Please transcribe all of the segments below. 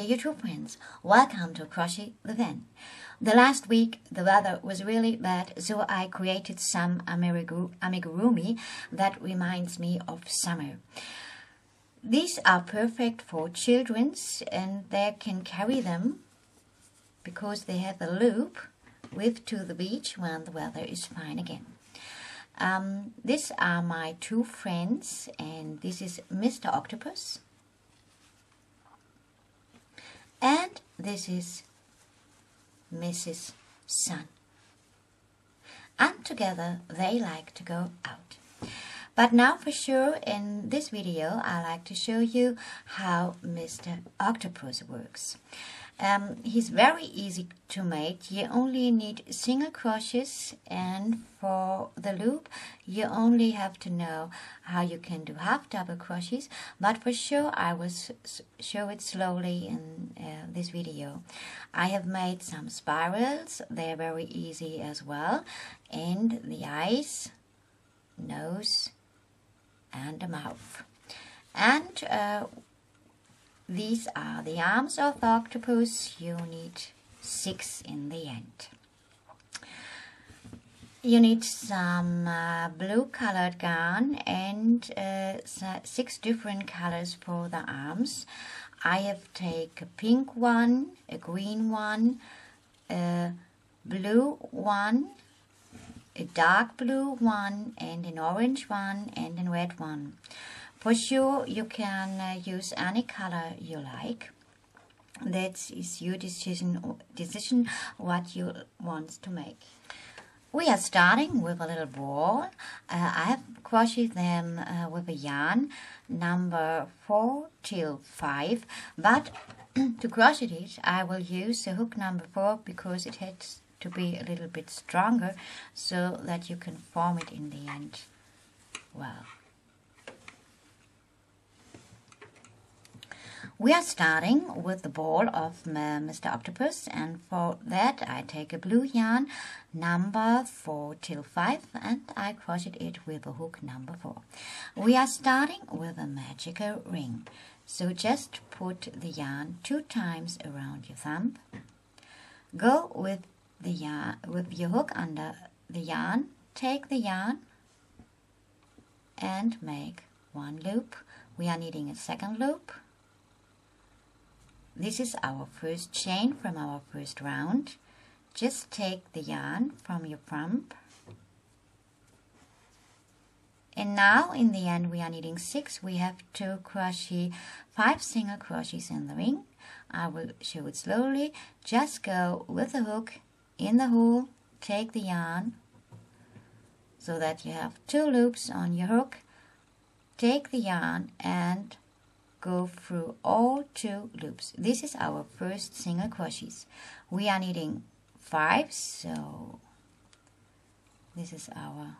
Hey YouTube friends, welcome to Crochet the Van. The last week the weather was really bad, so I created some amigurumi that reminds me of summer. These are perfect for children's and they can carry them because they have a loop with to the beach when the weather is fine again. These are my two friends, and this is Mr Octopus and this is Mrs. Sun. And together they like to go out. But now for sure in this video I like to show you how Mr. Octopus works. He's very easy to make. You only need single crochets, and for the loop you only have to know how you can do half double crochets, but for sure I will show it slowly in this video. I have made some spirals, they're very easy as well, and the eyes, nose and the mouth. And these are the arms of the octopus. You need 6 in the end. You need some blue colored yarn and 6 different colors for the arms. I have taken a pink one, a green one, a blue one, a dark blue one, and an orange one, and a red one. For sure, you can use any color you like. That is your decision what you want to make. We are starting with a little ball. I have crocheted them with a yarn number 4 till 5, but to crochet it I will use the hook number 4 because it has to be a little bit stronger so that you can form it in the end well. We are starting with the ball of Mr. Octopus, and for that I take a blue yarn number 4 till 5 and I crochet it with a hook number 4. We are starting with a magical ring, so just put the yarn 2 times around your thumb. Go with the yarn with your hook under the yarn, take the yarn and make 1 loop. We are needing a second loop. This is our first chain from our first round. Just take the yarn from your thumb. And now in the end we are needing 6. We have to crochet 5 single crochets in the ring. I will show it slowly. Just go with the hook in the hole, take the yarn so that you have 2 loops on your hook. Take the yarn and go through all 2 loops. This is our first single crochets. We are needing 5, so this is our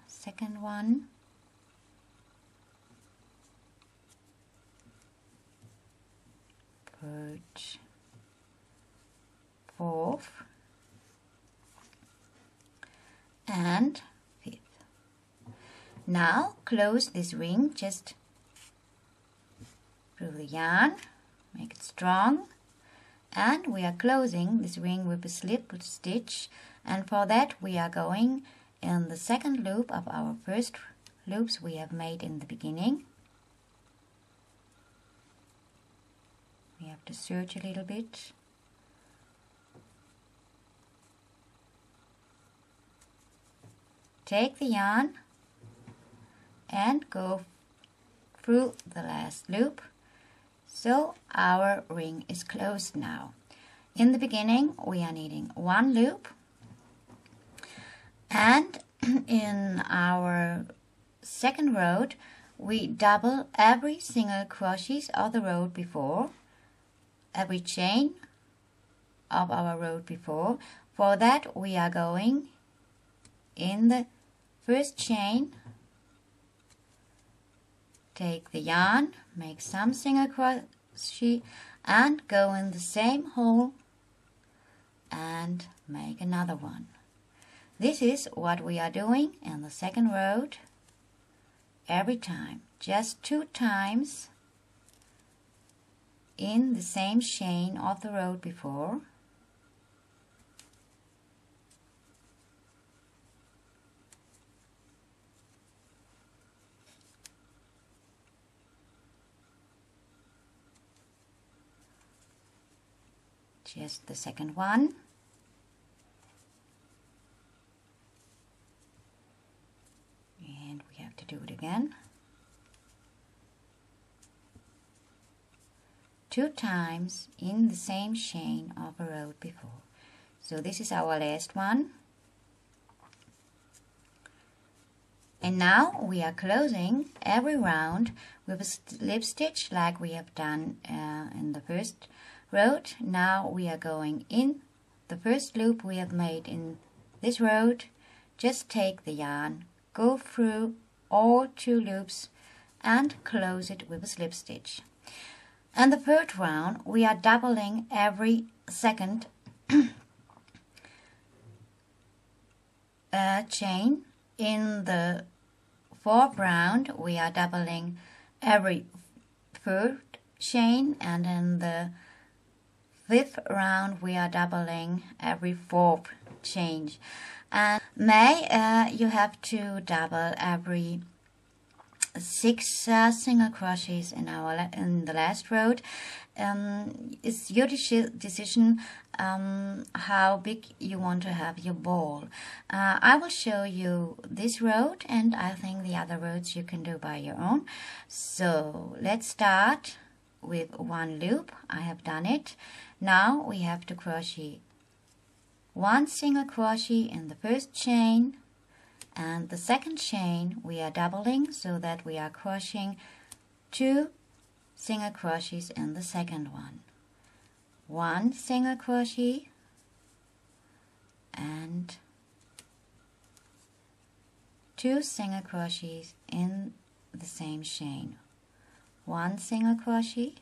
second one. Third, fourth, and fifth. Now close this ring just through the yarn, make it strong, and we are closing this ring with a slip stitch, and for that we are going in the second loop of our first loops we have made in the beginning. We have to search a little bit. Take the yarn and go through the last loop. So our ring is closed now. In the beginning we are needing 1 loop, and in our second row we double every single crochet of the row before, every chain of our row before. For that we are going in the first chain, take the yarn, make some single crochet and go in the same hole and make another one. This is what we are doing in the second row every time, just 2 times in the same chain of the row before. Just the second one. And we have to do it again. 2 times in the same chain of a row before. So this is our last one. And now we are closing every round with a slip stitch like we have done in the first row. Now we are going in the first loop we have made in this row. Just take the yarn, go through all 2 loops and close it with a slip stitch. And the third round we are doubling every second chain. In the fourth round we are doubling every third chain, and in the fifth round we are doubling every fourth chain. And you have to double every 6 single crochets in the last row. It's your decision how big you want to have your ball. I will show you this row, and I think the other rows you can do by your own. So let's start with 1 loop. I have done it. Now we have to crochet 1 single crochet in the first chain, and the second chain we are doubling so that we are crocheting 2 single crochets in the second one. 1 single crochet and 2 single crochets in the same chain. 1 single crochet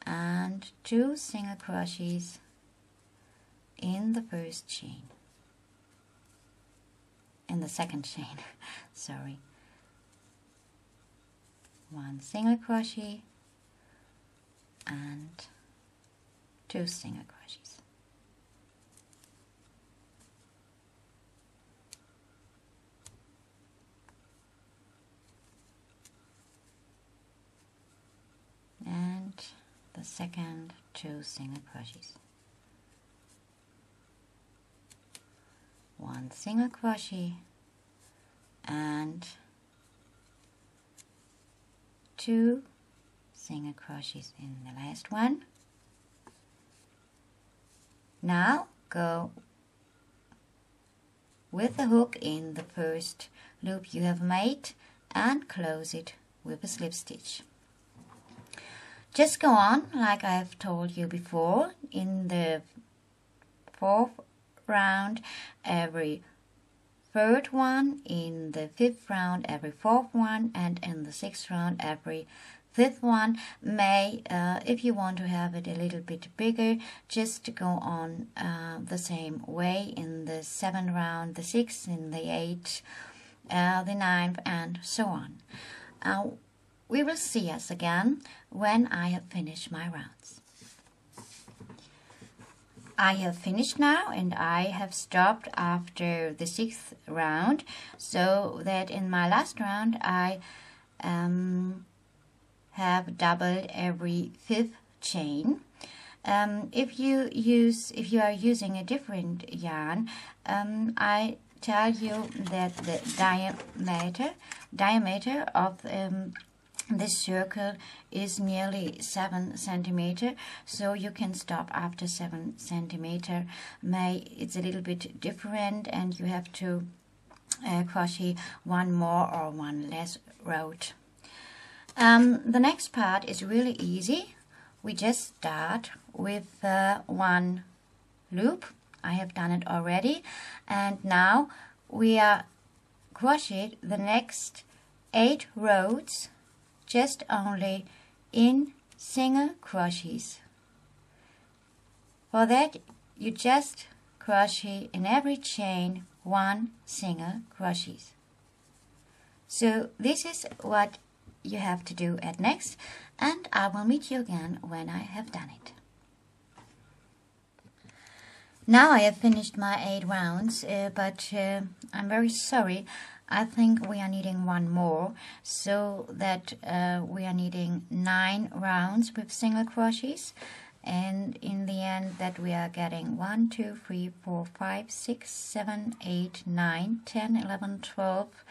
and 2 single crochets in the first chain. In the second chain, sorry. 1 single crochet and 2 single crochets. And the second 2 single crochets. 1 single crochet and 2 single crochets in the last one. Now go with the hook in the first loop you have made and close it with a slip stitch. Just go on like I have told you before. In the fourth round every third one, in the fifth round every fourth one, and in the sixth round every fifth one. If you want to have it a little bit bigger, just go on the same way in the seventh round, the sixth, in the eighth, the ninth, and so on. We will see us again when I have finished my rounds. I have finished now, and I have stopped after the sixth round, so that in my last round I have doubled every fifth chain. If you are using a different yarn, I tell you that the diameter of this circle is nearly 7 centimeter, so you can stop after 7 centimeter. It's a little bit different, and you have to crochet one more or one less row. The next part is really easy. We just start with one loop. I have done it already, and now we are crochet the next 8 rows just only in single crochets. For that you just crochet in every chain 1 single crochet. So this is what you have to do at next, and I will meet you again when I have done it. Now I have finished my 8 rounds, but I'm very sorry. I think we are needing one more, so that we are needing 9 rounds with single crochets, and in the end that we are getting 1, 2, 3, 4, 5, 6, 7, 8, 9, 10, 11, 12,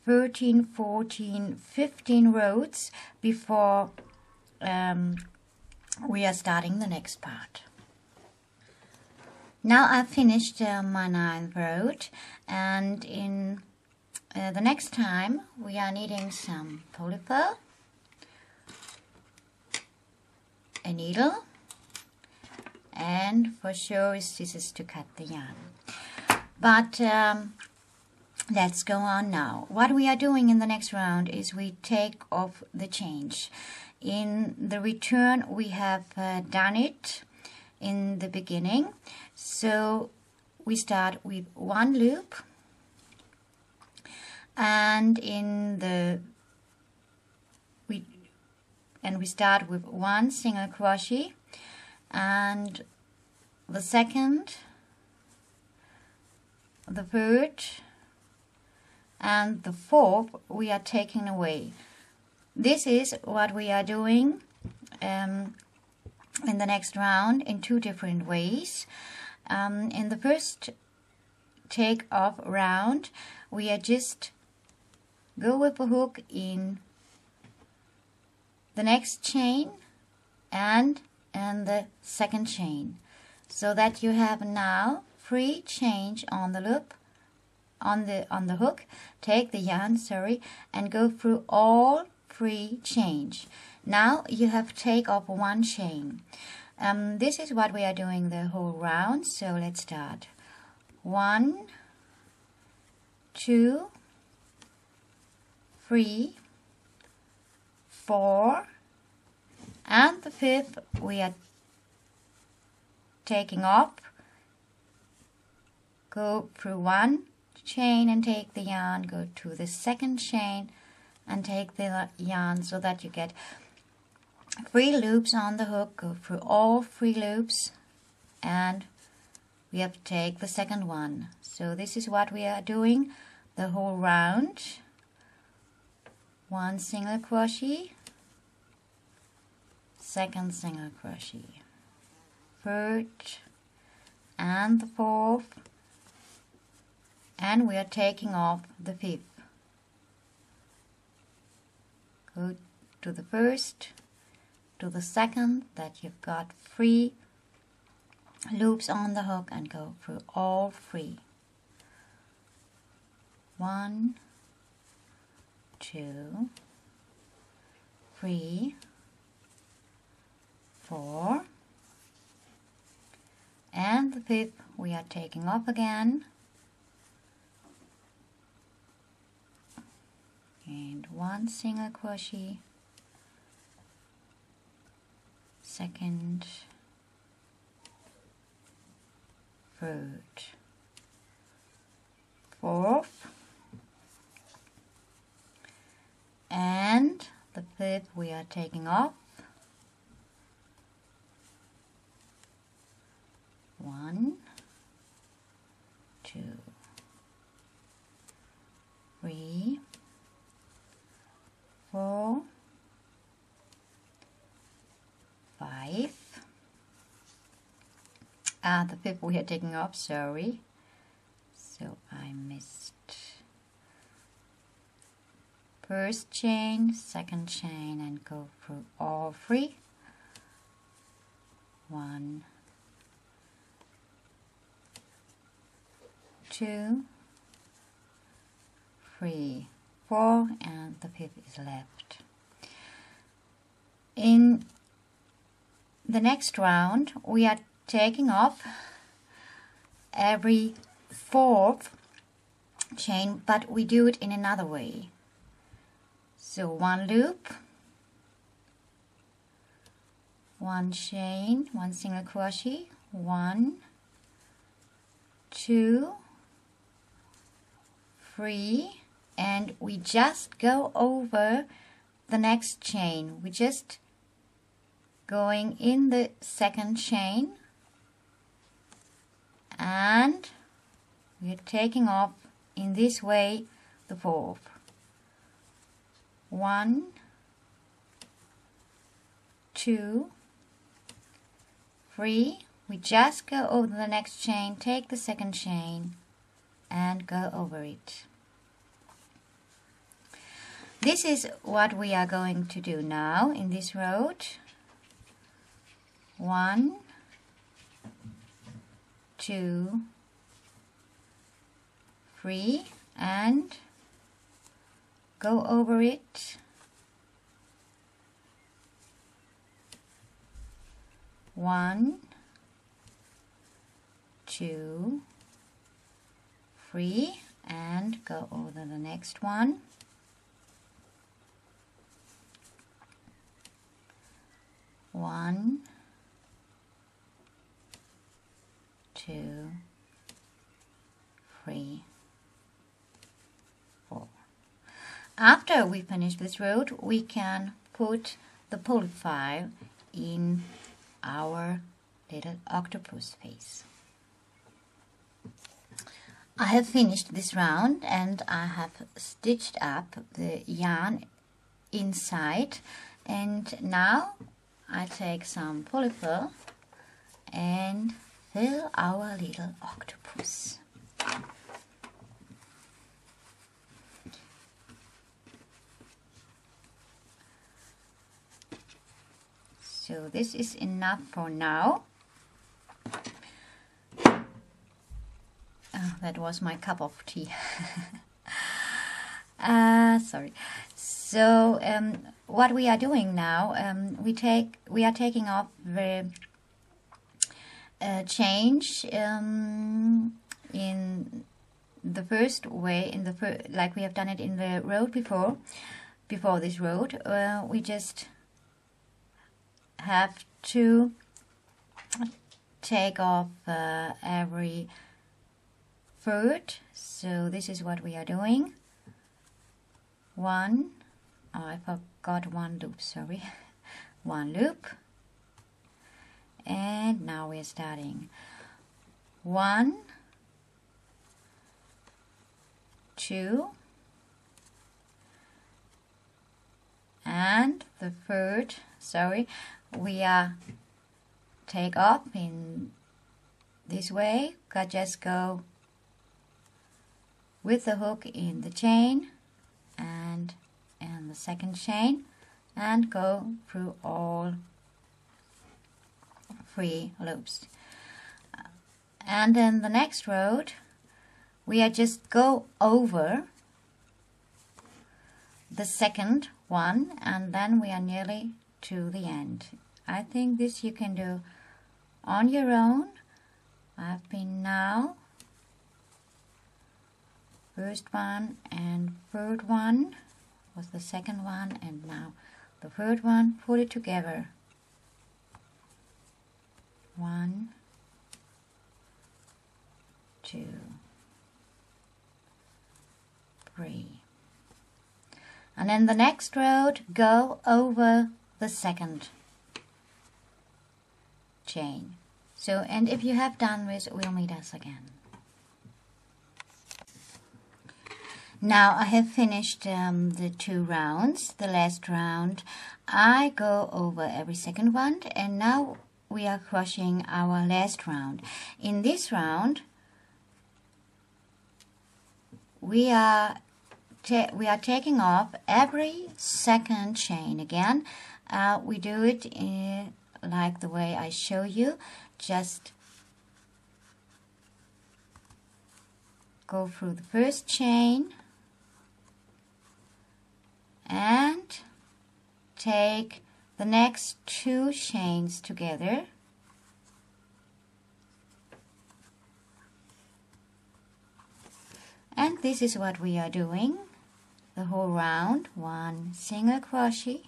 13, 14, 15 rows before we are starting the next part. Now I've finished my 9th row, and in the next time we are needing some polyfill, a needle, and for sure scissors to cut the yarn. But let's go on now. What we are doing in the next round is we take off the change. In the return we have done it in the beginning, so we start with 1 loop, and we start with 1 single crochet, and the second, the third, and the fourth we are taking away. This is what we are doing in the next round in 2 different ways. In the first take off round, we are just go with the hook in the next chain and the second chain, so that you have now 3 change on the loop, on the hook. Take the yarn, and go through all 3 change. Now you have take off 1 chain. This is what we are doing the whole round, so let's start. 1, 2, 3, 4, and the 5th we are taking off. Go through 1 chain and take the yarn, go to the second chain and take the yarn, so that you get 3 loops on the hook. Go through all 3 loops, and we have to take the second one. So this is what we are doing the whole round. 1 single crochet, second single crochet, third and the fourth, and we are taking off the 5th. Go to the first, to the second, that you've got 3 loops on the hook, and go through all 3. 1, 2, 3, 4, and the 5th we are taking off again, and 1 single crochet, second, third, fourth, and the 5th we are taking off. 1, 2, 3, 4, 5. The 5th we are taking off, sorry. So I missed first chain, second chain, and go through all 3. 1, 2, 3, 4, and the 5th is left. In the next round we are taking off every 4th chain, but we do it in another way. So 1 loop, 1 chain, 1 single crochet, 1, 2, 3, and we just go over the next chain. We just going in the second chain and we're taking off in this way the fourth. 1, 2, 3. We just go over the next chain, take the second chain and go over it. This is what we are going to do now in this row. 1, 2, 3 and go over it. 1, 2, 3 and go over the next one. 1, 2, 3, 4. After we finish this row, we can put the pulley file in our little octopus face. I have finished this round and I have stitched up the yarn inside, and now I take some polyfill and fill our little octopus. So this is enough for now. Oh, that was my cup of tea. Sorry. So what we are doing now, we are taking off the change in the first way, like we have done it in the row before this row. We just have to take off every third. So this is what we are doing. One, oh, I forgot one loop, sorry. One loop. And now we're starting. 1, 2, and the third, sorry, we are take off in this way. Just go with the hook in the chain and in the second chain and go through all 3 loops. And then the next row we are just go over the second one, and then we are nearly to the end. I think this you can do on your own. I've been now first one and third one was the second one, and now the third one. Put it together. 1, 2, 3. And then the next row, go over the second chain. So, and if you have done this, we'll meet us again. Now I have finished the 2 rounds. The last round I go over every second one, and now we are crocheting our last round. In this round we are taking off every second chain again. We do it like the way I show you. Just go through the first chain and take the next 2 chains together. And this is what we are doing the whole round. 1 single crochet,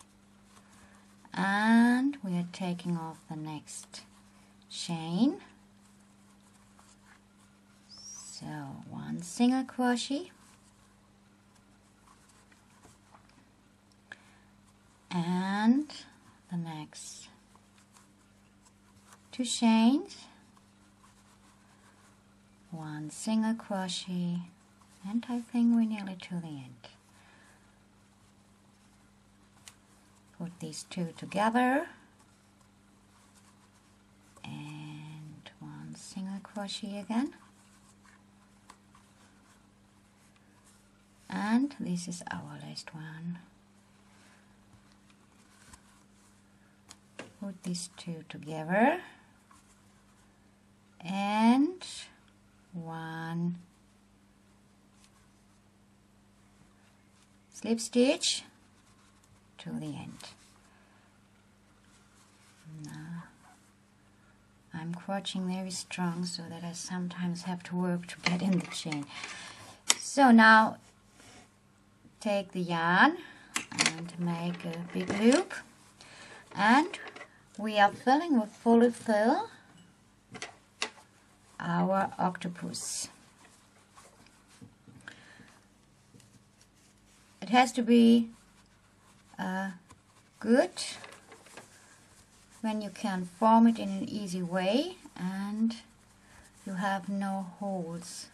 and we are taking off the next chain. So 1 single crochet, and the next 2 chains, 1 single crochet, and I think we're nearly to the end. Put these 2 together and 1 single crochet again, and this is our last one. Put these 2 together and 1 slip stitch to the end. Now I'm crocheting very strong so that I sometimes have to work to get in the chain. So now take the yarn and make a big loop, and we are filling with fully fill our octopus. It has to be good when you can form it in an easy way and you have no holes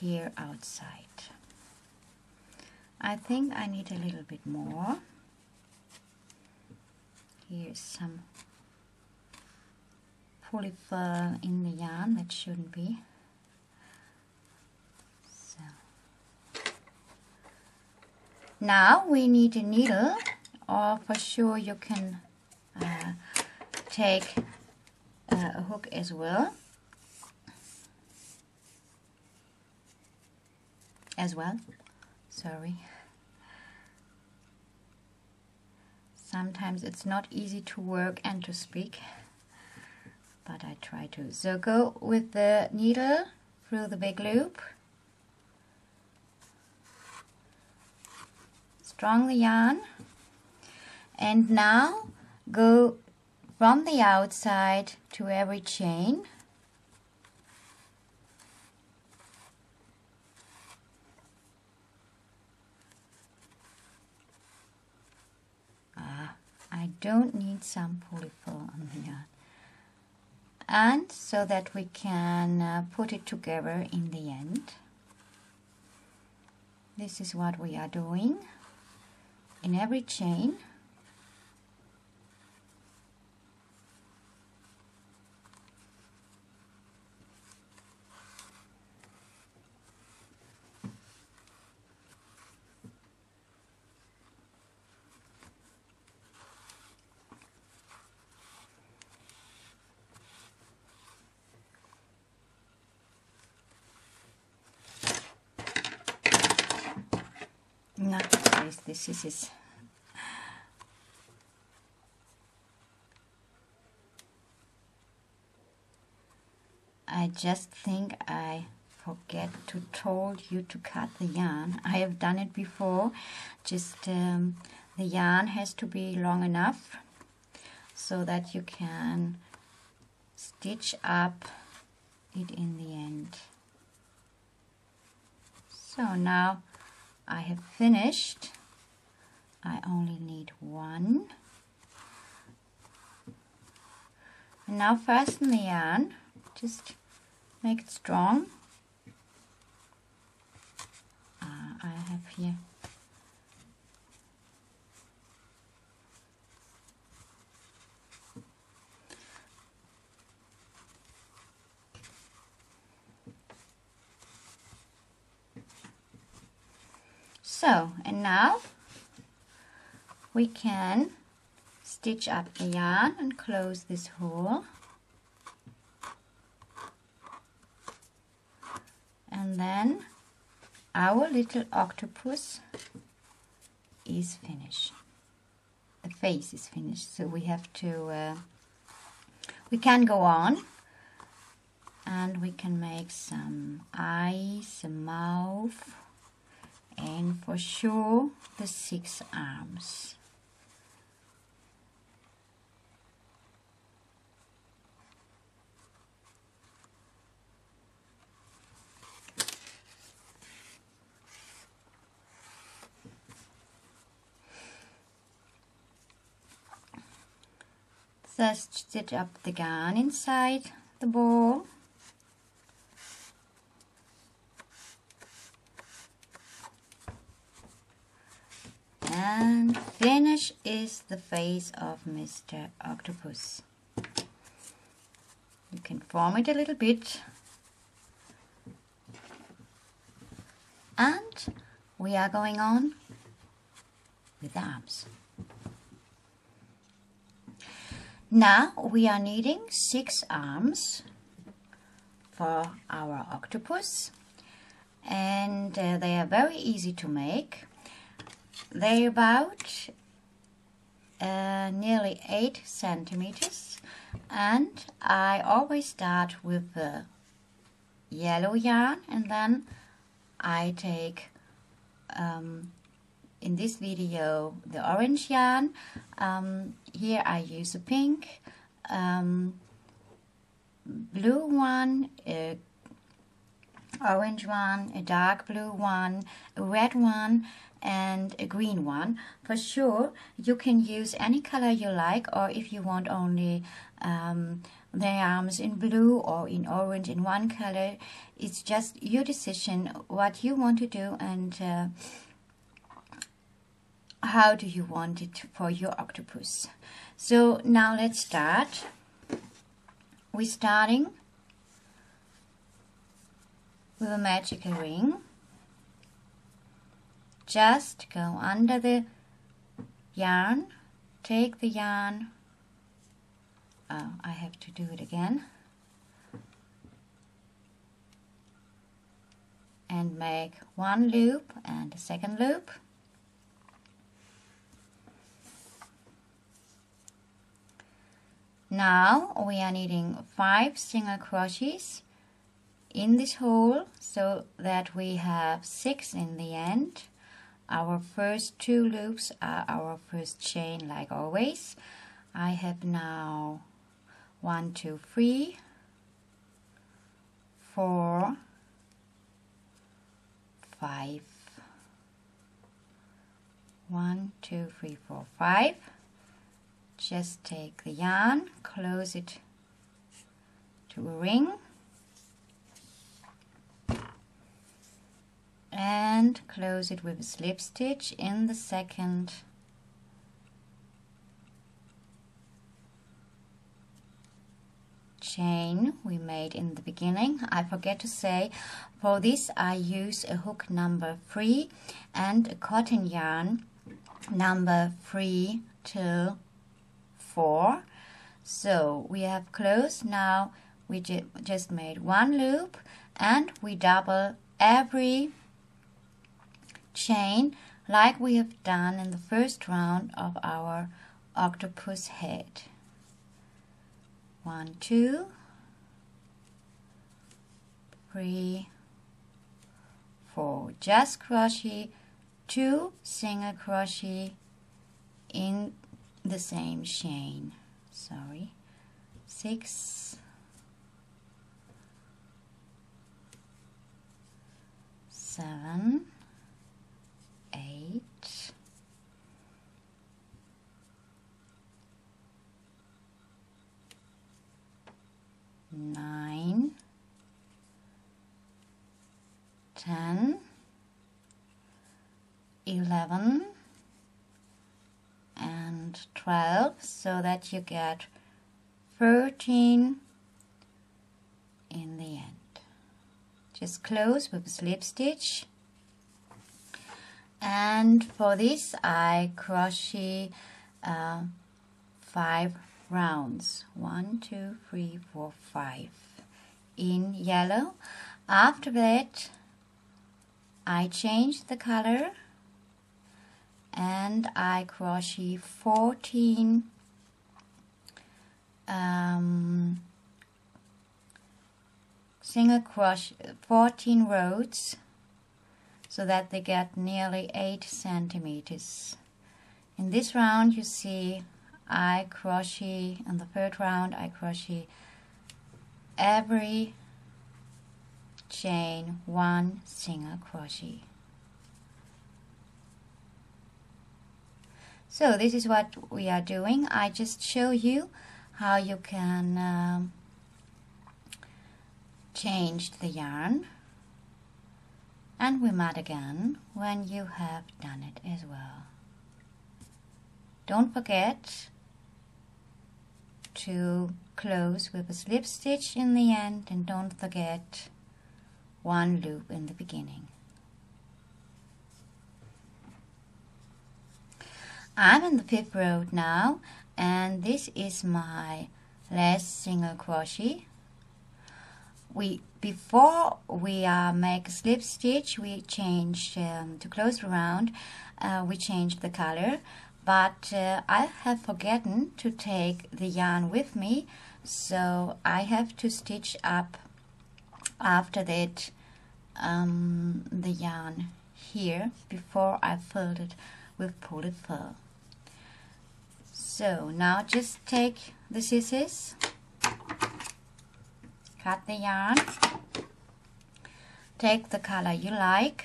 here outside. I think I need a little bit more. Here's some fully fill in the yarn, that shouldn't be. So now we need a needle, or for sure you can take a hook as well. Sorry. Sometimes it's not easy to work and to speak, but I try to. So go with the needle through the big loop, strong the yarn, and now go from the outside to every chain. I don't need some polyfill on the yarn. And so that we can put it together in the end. This is what we are doing in every chain. Not this is I just think I forget to told you to cut the yarn. I have done it before, just the yarn has to be long enough so that you can stitch up it in the end. So now I have finished. I only need 1. And now fasten the yarn. Just make it strong. I have here so, and now we can stitch up the yarn and close this hole, and then our little octopus is finished. The face is finished, so we have to we can go on and we can make some eyes, a mouth, and for sure the 6 arms. Just stitch up the yarn inside the ball. And finish is the face of Mr. Octopus. You can form it a little bit. And we are going on with the arms. Now we are needing 6 arms for our octopus, and they are very easy to make. They're about nearly 8 centimeters, and I always start with the yellow yarn, and then I take in this video the orange yarn. Here I use a pink, blue one, a orange one, a dark blue one, a red one, and a green one. For sure you can use any color you like, or if you want only the arms in blue or in orange in one color, it's just your decision what you want to do and how do you want it for your octopus. So now let's start. We're starting with a magical ring. Just go under the yarn, take the yarn, I have to do it again, and make one loop and a second loop. Now we are needing 5 single crochets in this hole so that we have 6 in the end. Our first 2 loops are our first chain, like always. I have now 1, 2, 3, 4, 5. 1, 2, 3, 4, 5. Just take the yarn, close it to a ring, and close it with a slip stitch in the second chain we made in the beginning. I forget to say, for this I use a hook number 3 and a cotton yarn number 3 till 4. So we have closed. Now we just made 1 loop, and we double every chain like we have done in the first round of our octopus head. 1, 2, 3, 4. Just crochet 2 single crochet in the same chain. 6, 7, 8, 9, 10, 11, and 12, so that you get 13 in the end. Just close with a slip stitch, and for this I crochet 5 rounds. 1, 2, 3, 4, 5 in yellow. After that I change the color and I crochet 14 single crochet 14 rows, so that they get nearly 8 centimeters. In this round, you see I crochet, in the third round I crochet every chain 1 single crochet. So this is what we are doing. I just show you how you can change the yarn, and we mat again when you have done it as well. Don't forget to close with a slip stitch in the end, and don't forget one loop in the beginning. I'm in the 5th row now, and this is my last single crochet. Before we make a slip stitch, we change to close the round, we change the color, but I have forgotten to take the yarn with me, so I have to stitch up after that the yarn here before I filled it with pulled fur. So now just take the scissors, cut the yarn, take the color you like,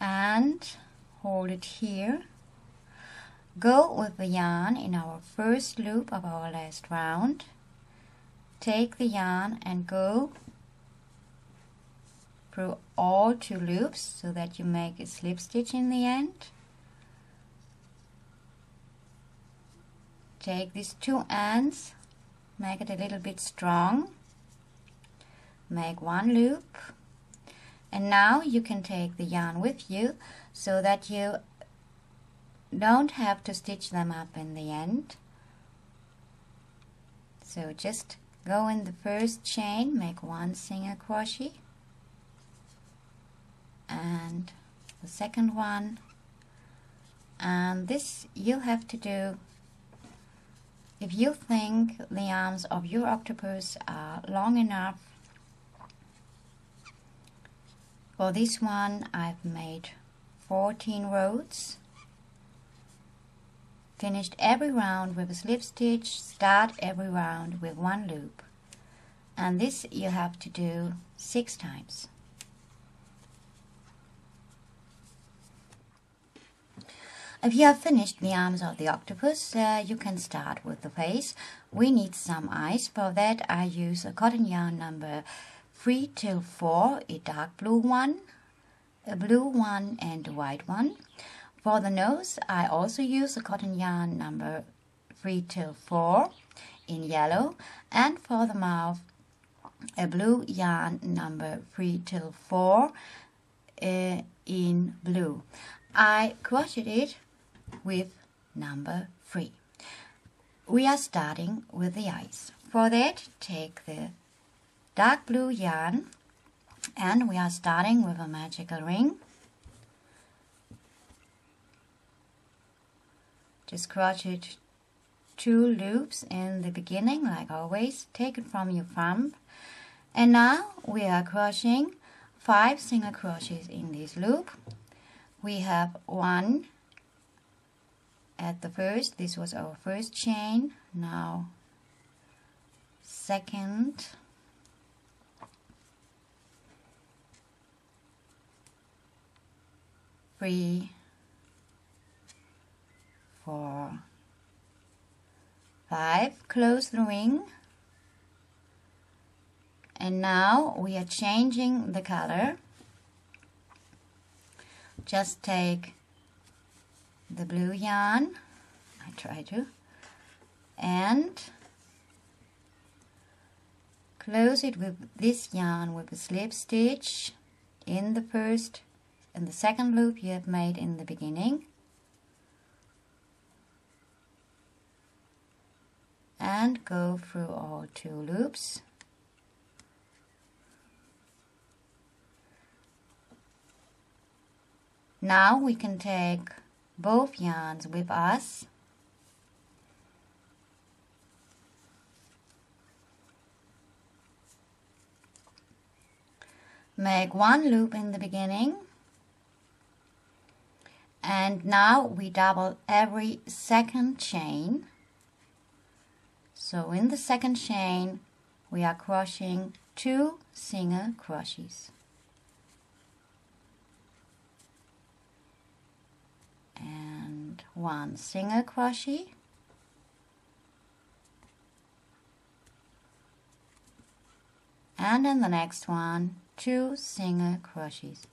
and hold it here. Go with the yarn in our first loop of our last round. Take the yarn and go through all 2 loops so that you make a slip stitch in the end. Take these 2 ends, make it a little bit strong, make 1 loop, and now you can take the yarn with you so that you don't have to stitch them up in the end. So just go in the first chain, make 1 single crochet, and the second one, and this you have to do if you think the arms of your octopus are long enough. For this one I've made 14 rows, finished every round with a slip stitch, start every round with 1 loop, and this you have to do 6 times. If you have finished the arms of the octopus, you can start with the face. We need some eyes. For that I use a cotton yarn number 3 till 4, a dark blue one, a blue one, and a white one. For the nose I also use a cotton yarn number 3 till 4 in yellow, and for the mouth a blue yarn number 3 till 4 in blue. I crocheted it with number 3. We are starting with the eyes. For that, take the dark blue yarn, and we are starting with a magical ring. Just crochet 2 loops in the beginning, like always. Take it from your thumb, and now we are crocheting 5 single crochets in this loop. We have 1 at the first, this was our first chain, now second, three, 4, 5, close the ring, and now we are changing the color. Just take the blue yarn, I try to, and close it with this yarn with a slip stitch in the second loop you have made in the beginning, and go through all 2 loops. Now we can take both yarns with us, make 1 loop in the beginning, and now we double every second chain. So in the second chain we are crocheting 2 single crochets. And 1 single crochet, and in the next one 2 single crochets.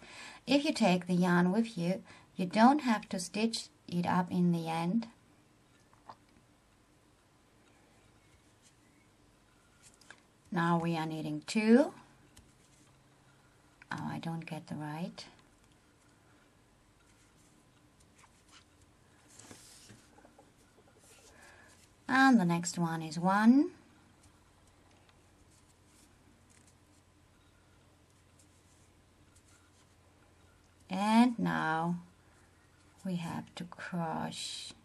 If you take the yarn with you, you don't have to stitch it up in the end. Now we are knitting 2. Oh, I don't get the right. And the next one is 1. And now we have to crochet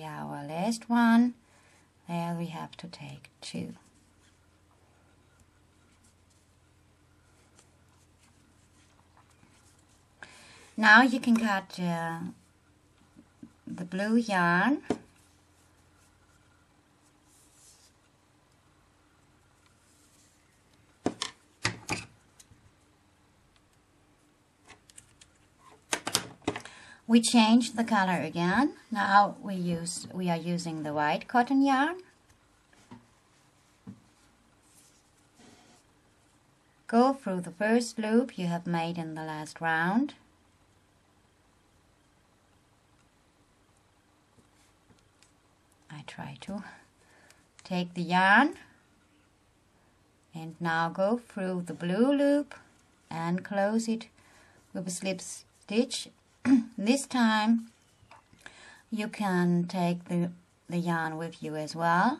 our last one. There we have to take 2. Now you can cut the blue yarn. We change the color again. Now we are using the white cotton yarn. Go through the first loop you have made in the last round. I try to take the yarn and now go through the blue loop and close it with a slip stitch. This time you can take the yarn with you as well.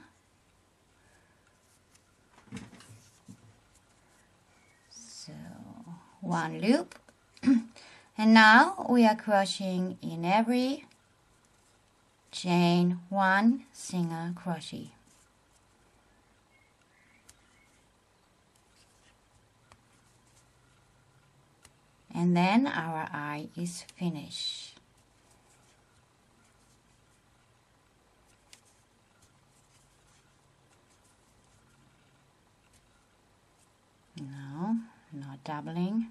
So 1 loop and now we are crocheting in every chain 1 single crochet. And then our eye is finished. No, not doubling.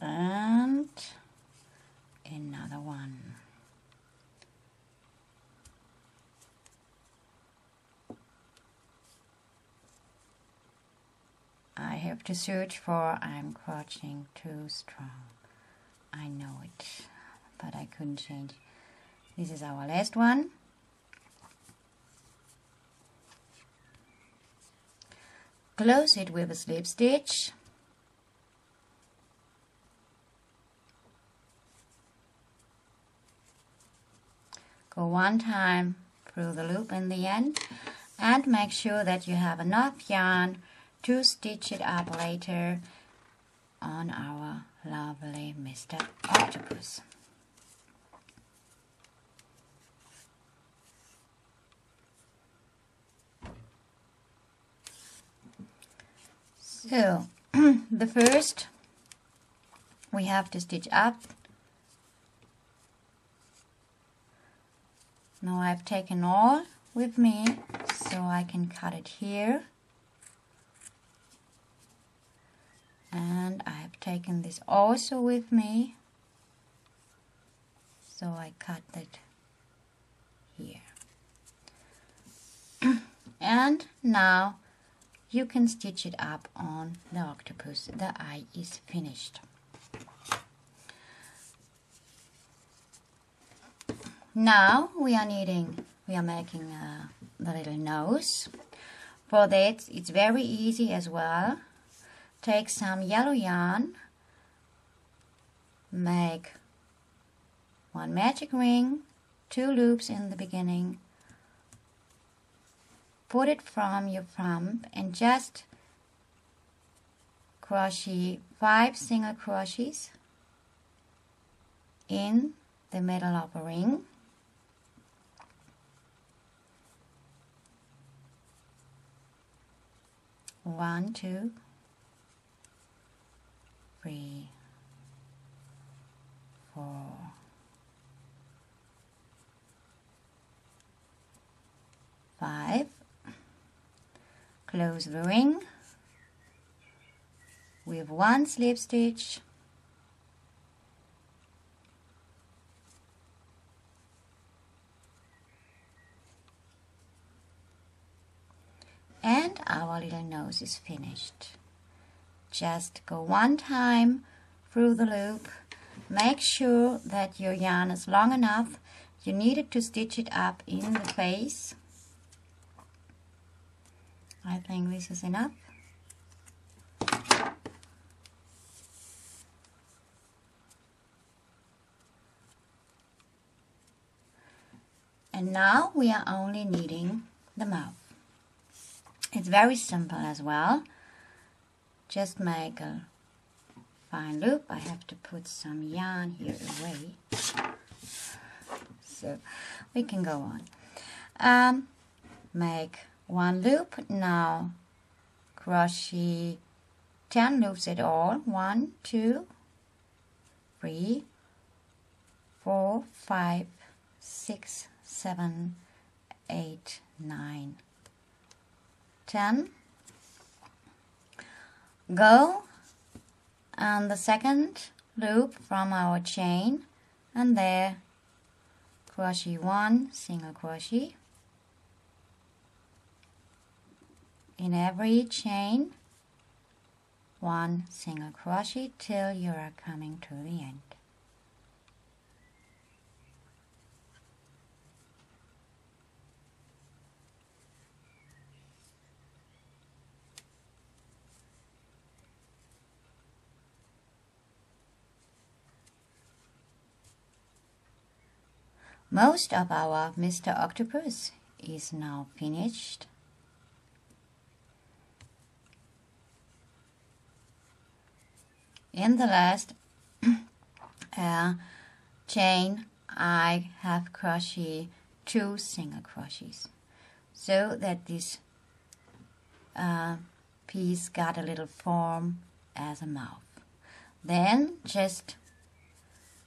And another one. I have to search for I'm crocheting too strong. I know it, but I couldn't change. This is our last one. Close it with a slip stitch. Go 1 time through the loop in the end and make sure that you have enough yarn to stitch it up later on our lovely Mr. Octopus. So the first we have to stitch up. Now I've taken all with me so I can cut it here, and I've taken this also with me so I cut it here. And now you can stitch it up on the octopus. The eye is finished. Now we are making the little nose. For that it's very easy as well. Take some yellow yarn, make 1 magic ring, 2 loops in the beginning, put it from your thumb and just crochet 5 single crochets in the middle of a ring. 1, 2, 3, 4, 5. Close the ring with 1 slip stitch, and our little nose is finished. Just go 1 time through the loop. Make sure that your yarn is long enough. You needed to stitch it up in the face. I think this is enough. And now we are only needing the mouth. It's very simple as well. Just make a fine loop. I have to put some yarn here away, so we can go on. Make 1 loop. Now crochet 10 loops at all. 1, 2, 3, 4, 5, 6, 7, 8, 9, 10. Go on the second loop from our chain, and there crochet 1 single crochet in every chain, 1 single crochet till you are coming to the end. Most of our Mr. Octopus is now finished. In the last chain I have crochet 2 single crochets, so that this piece got a little form as a mouth. Then just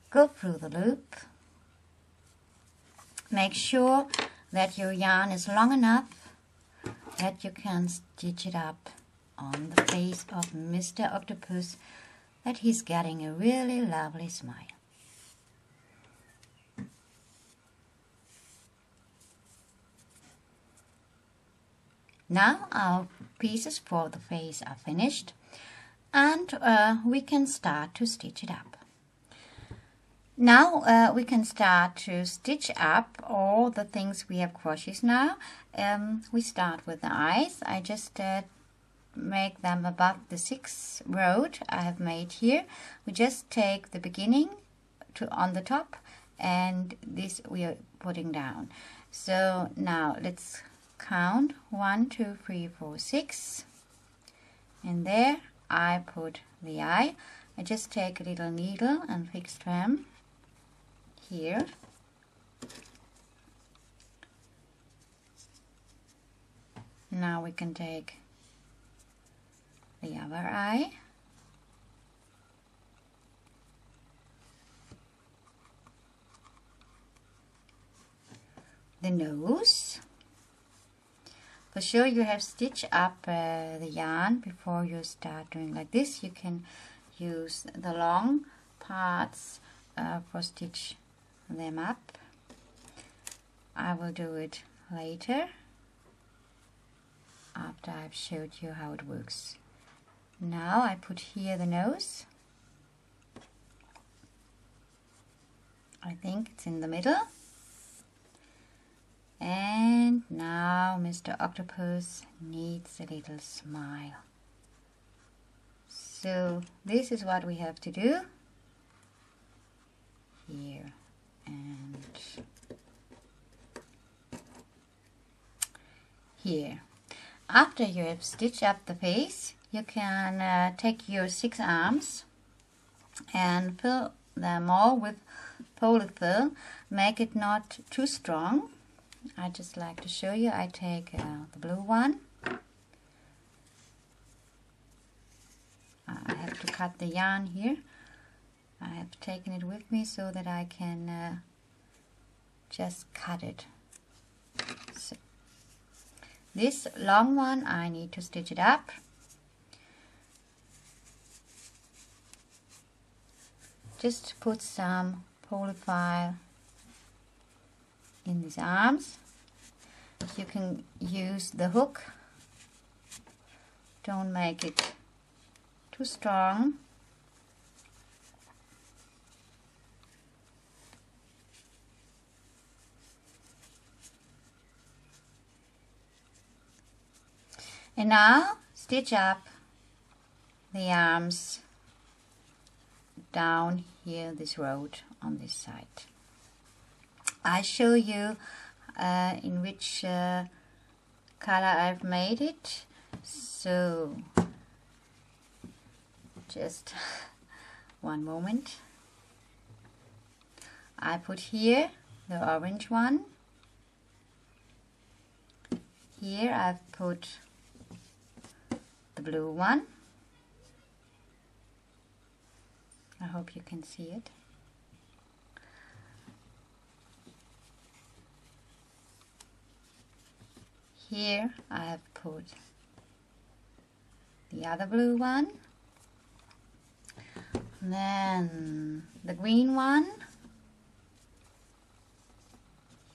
go through the loop. Make sure that your yarn is long enough that you can stitch it up on the face of Mr. Octopus, that he's getting a really lovely smile. Now our pieces for the face are finished, and we can start to stitch it up. Now we can start to stitch up all the things we have crocheted now. We start with the eyes. I just make them above the 6th row I have made here. We just take the beginning to on the top, and this we are putting down. So now let's count 1, 2, 3, 4, 6, and there I put the eye. I just take a little needle and fix them here. Now we can take the other eye, the nose. For sure you have stitched up the yarn before you start doing like this. You can use the long parts for stitch them up. I will do it later after I've showed you how it works. Now I put here the nose. I think it's in the middle. And now Mr. Octopus needs a little smile. So this is what we have to do here and here. After you have stitched up the face, you can take your 6 arms and fill them all with polyfill. Make it not too strong. I just like to show you. I take the blue one cut the yarn here. I have taken it with me so that I can just cut it. So, this long one I need to stitch it up. Just put some polyfile in these arms. You can use the hook. Don't make it too strong. And now stitch up the arms down here, this road on this side. I show you in which color I've made it. So just one moment. I put here the orange one. Here I've put the blue one. I hope you can see it. Here I have put the other blue one, then the green one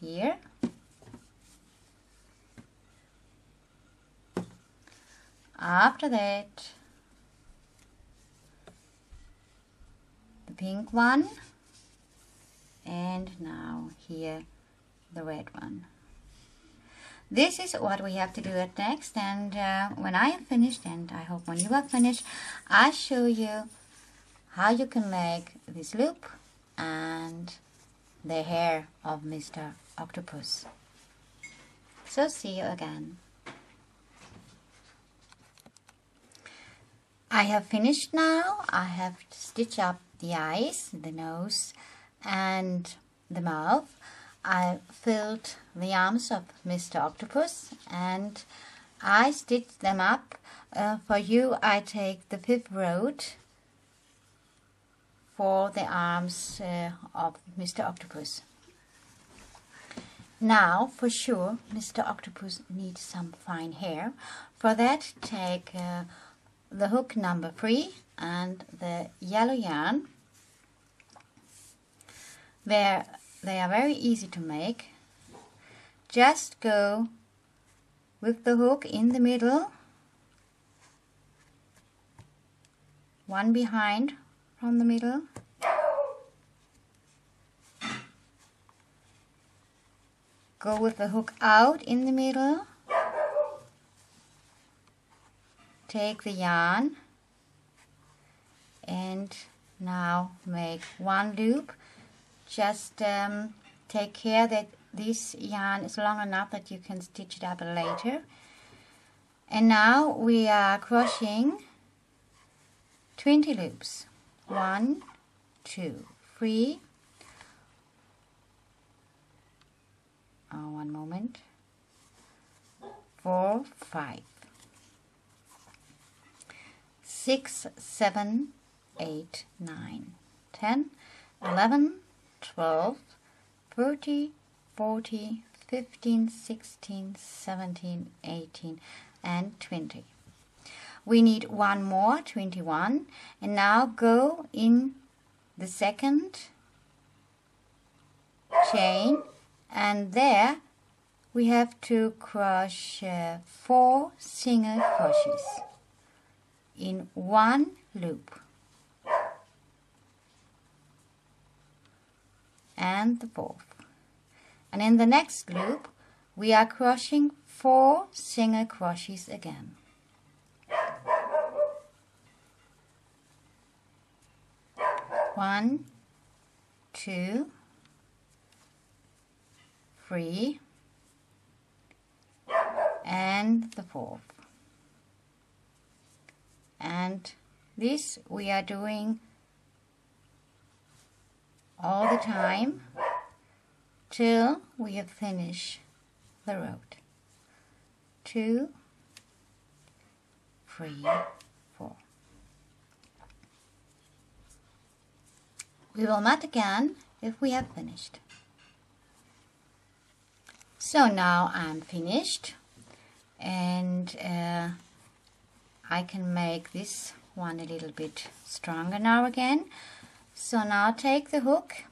here, after that the pink one, and now here the red one. This is what we have to do at next, and when I am finished, and I hope when you are finished, I show you how you can make this loop and the hair of Mr. Octopus. So see you again. I have finished now. I have stitched up the eyes, the nose and the mouth. I filled the arms of Mr. Octopus and I stitched them up. For you, I take the 5th row for the arms of Mr. Octopus. Now, for sure, Mr. Octopus needs some fine hair. For that, take the hook number 3 and the yellow yarn. They are very easy to make. Just go with the hook in the middle, one behind from the middle, go with the hook out in the middle, take the yarn and now make one loop. Just take care that this yarn is long enough that you can stitch it up later. And now we are crocheting 20 loops. 1, 2, 3. One moment. 4, 5. 6, 7, 8, 9, 10, 11, 12, 13, 14, 15, 16, 17, 18 and 20. We need one more, 21, and now go in the 2nd chain, and there we have to crochet 4 single crochets in one loop. And the 4th. And in the next loop we are crocheting 4 single crochets again. One, 2, 3, and the 4th. And this we are doing all the time till we have finished the row. 2, 3, 4. We will mat again if we have finished. So now I'm finished, and I can make this one a little bit stronger now again. So now take the hook,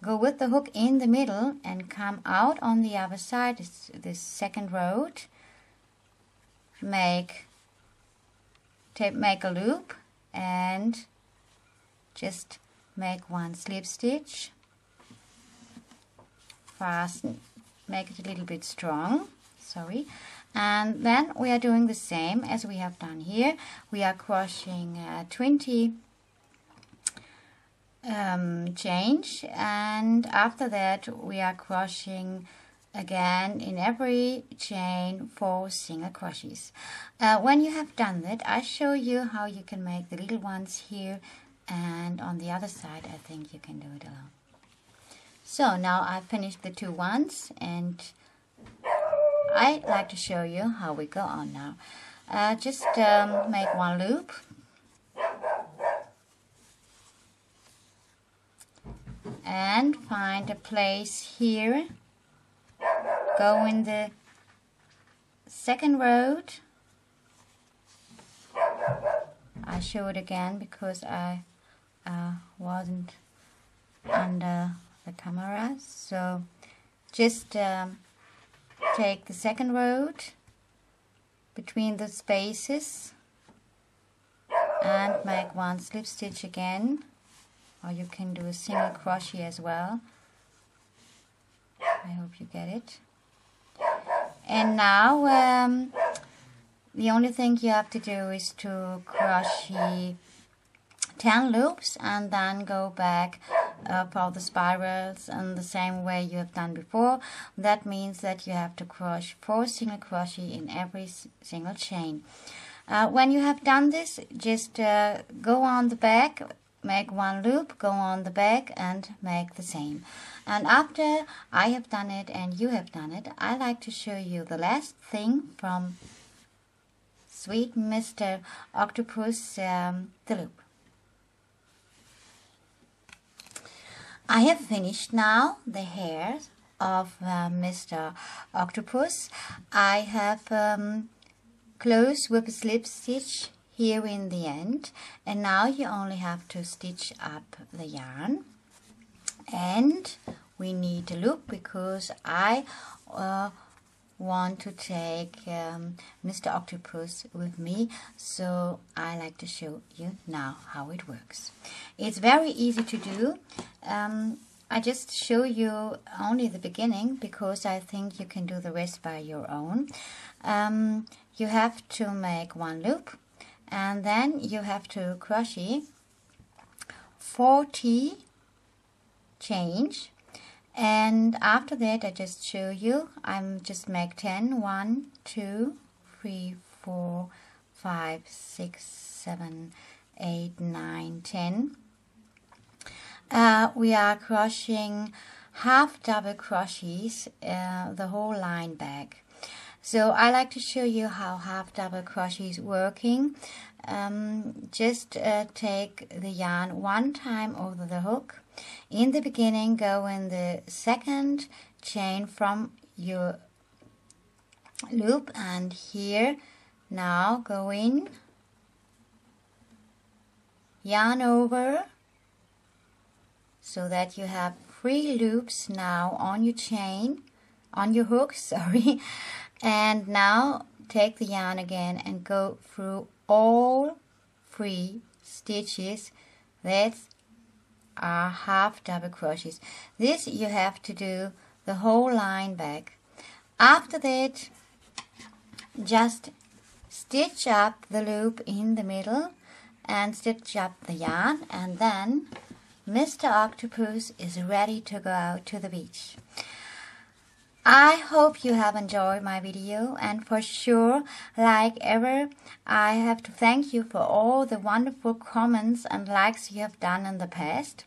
go with the hook in the middle and come out on the other side, this second row. Make a loop and just make one slip stitch, fasten, make it a little bit strong, and then we are doing the same as we have done here. We are crocheting 20 change, and after that we are crocheting again in every chain 4 single crochets. When you have done that, I show you how you can make the little ones here, and on the other side I think you can do it alone. So now I've finished the 2 ones, and I like to show you how we go on now. Just make one loop, and find a place here. Go in the second row. I show it again because I wasn't under the camera. So just take the second row between the spaces and make one slip stitch again, or you can do a single crochet as well. I hope you get it. And now the only thing you have to do is to crochet 10 loops and then go back for the spirals in the same way you have done before. That means that you have to crochet 4 single crochet in every single chain. When you have done this, just go on the back, make one loop, go on the back and make the same. And after I have done it and you have done it, I like to show you the last thing from sweet Mr. Octopus, the loop. I have finished now the hair of Mr. Octopus. I have closed with a slip stitch here in the end, and now you only have to stitch up the yarn. And we need a loop because I want to take Mr. Octopus with me, so I like to show you now how it works. It's very easy to do. I just show you only the beginning because I think you can do the rest by your own. You have to make one loop, and then you have to crochet 40 change, and after that I just show you, I'm just make 10, 1, 2, 3, 4, 5, 6, 7, 8, 9, 10. We are crocheting half double crochets the whole line back. So I like to show you how half double crochet is working. Just take the yarn one time over the hook. In the beginning, go in the second chain from your loop, and here now go in, yarn over, so that you have 3 loops now on your chain, on your hook, sorry. And now take the yarn again and go through all 3 stitches. That's are half double crochets. This you have to do the whole line back. After that, just stitch up the loop in the middle and stitch up the yarn, and then Mr. Octopus is ready to go out to the beach. I hope you have enjoyed my video, and for sure, like ever, I have to thank you for all the wonderful comments and likes you have done in the past.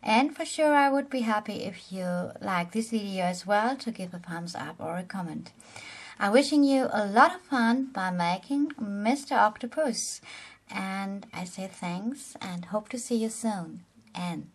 And for sure, I would be happy if you like this video as well, to give a thumbs up or a comment. I'm wishing you a lot of fun by making Mr. Octopus, and I say thanks and hope to see you soon. And